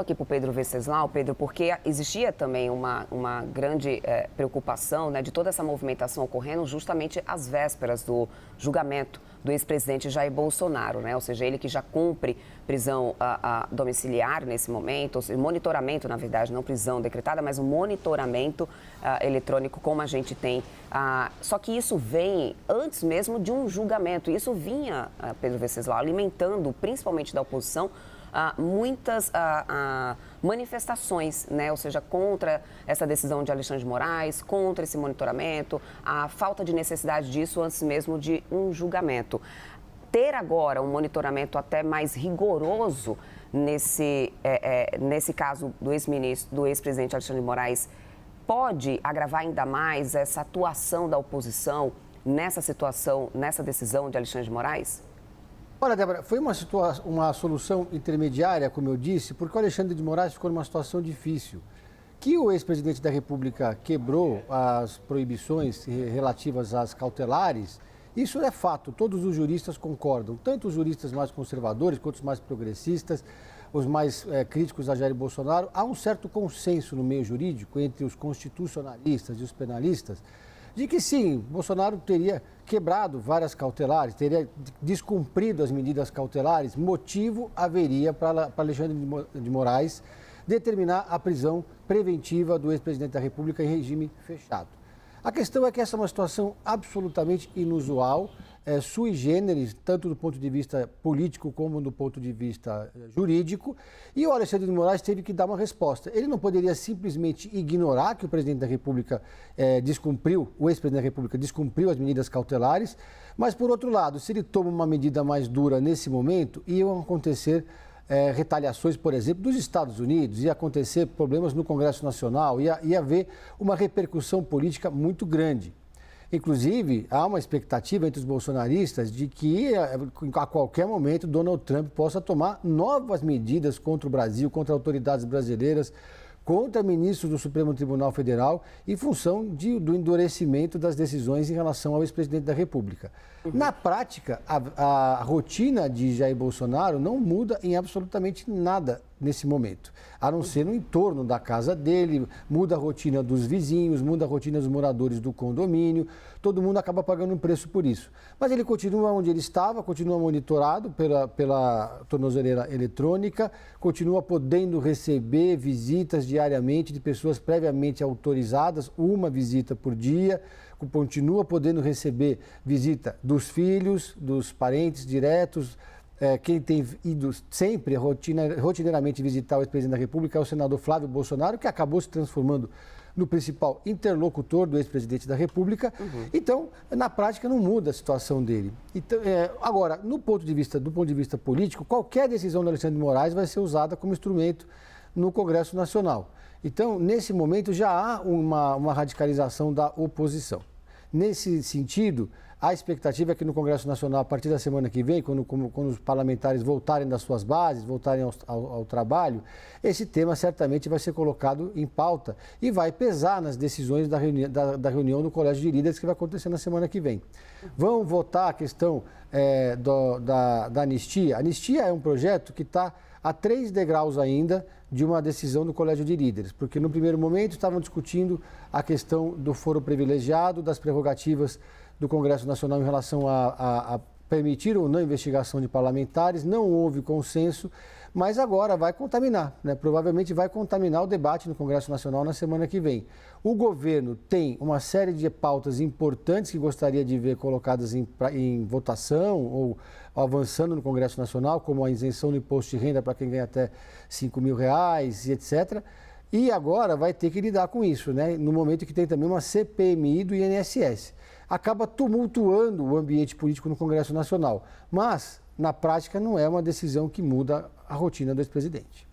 Aqui para o Pedro Venceslau, Pedro, porque existia também uma grande preocupação, né, de toda essa movimentação ocorrendo justamente às vésperas do julgamento do ex-presidente Jair Bolsonaro, né? Ou seja, ele que já cumpre prisão domiciliar nesse momento, ou seja, monitoramento, na verdade, não prisão decretada, mas um monitoramento eletrônico como a gente tem. Só que isso vem antes mesmo de um julgamento. Isso vinha, Pedro Venceslau, alimentando, principalmente da oposição, muitas manifestações, né? Ou seja, contra essa decisão de Alexandre de Moraes, contra esse monitoramento, a falta de necessidade disso antes mesmo de um julgamento. Ter agora um monitoramento até mais rigoroso nesse caso do ex-presidente Alexandre de Moraes pode agravar ainda mais essa atuação da oposição nessa situação, nessa decisão de Alexandre de Moraes? Olha, Débora, foi uma solução intermediária, como eu disse, porque o Alexandre de Moraes ficou numa situação difícil. Que o ex-presidente da República quebrou as proibições relativas às cautelares, isso é fato, todos os juristas concordam, tanto os juristas mais conservadores quanto os mais progressistas, os mais críticos a Jair Bolsonaro. Há um certo consenso no meio jurídico entre os constitucionalistas e os penalistas, de que sim, Bolsonaro teria quebrado várias cautelares, teria descumprido as medidas cautelares, motivo haveria para Alexandre de Moraes determinar a prisão preventiva do ex-presidente da República em regime fechado. A questão é que essa é uma situação absolutamente inusual, sui generis, tanto do ponto de vista político como do ponto de vista jurídico, e o Alexandre de Moraes teve que dar uma resposta. Ele não poderia simplesmente ignorar que o presidente da República o ex-presidente da República descumpriu as medidas cautelares, mas, por outro lado, se ele toma uma medida mais dura nesse momento, iam acontecer retaliações, por exemplo, dos Estados Unidos, ia acontecer problemas no Congresso Nacional, ia haver uma repercussão política muito grande. Inclusive, há uma expectativa entre os bolsonaristas de que a qualquer momento Donald Trump possa tomar novas medidas contra o Brasil, contra autoridades brasileiras, contra ministros do Supremo Tribunal Federal, em função do endurecimento das decisões em relação ao ex-presidente da República. Na prática, a rotina de Jair Bolsonaro não muda em absolutamente nada nesse momento, a não ser no entorno da casa dele, muda a rotina dos vizinhos, muda a rotina dos moradores do condomínio, todo mundo acaba pagando um preço por isso. Mas ele continua onde ele estava, continua monitorado pela tornozeleira eletrônica, continua podendo receber visitas diariamente de pessoas previamente autorizadas, uma visita por dia, continua podendo receber visita dos filhos, dos parentes diretos. Quem tem ido sempre rotineiramente visitar o ex-presidente da República é o senador Flávio Bolsonaro, que acabou se transformando no principal interlocutor do ex-presidente da República. Então, na prática, não muda a situação dele. Então, agora, do ponto de vista político, qualquer decisão do Alexandre de Moraes vai ser usada como instrumento no Congresso Nacional. Então, nesse momento, já há uma radicalização da oposição. Nesse sentido, a expectativa é que no Congresso Nacional, a partir da semana que vem, quando os parlamentares voltarem das suas bases, voltarem ao trabalho, esse tema certamente vai ser colocado em pauta e vai pesar nas decisões da reunião do Colégio de Líderes que vai acontecer na semana que vem. Vão votar a questão da anistia. A anistia é um projeto que está a 3 degraus ainda de uma decisão do Colégio de Líderes, porque no primeiro momento estavam discutindo a questão do foro privilegiado, das prerrogativas do Congresso Nacional em relação a permitir ou não investigação de parlamentares, não houve consenso, mas agora vai contaminar, né? Provavelmente vai contaminar o debate no Congresso Nacional na semana que vem. O governo tem uma série de pautas importantes que gostaria de ver colocadas em votação ou avançando no Congresso Nacional, como a isenção do imposto de renda para quem ganha até R$5.000 e etc., e agora vai ter que lidar com isso, né? No momento que tem também uma CPMI do INSS. Acaba tumultuando o ambiente político no Congresso Nacional, mas, na prática, não é uma decisão que muda a rotina do ex-presidente.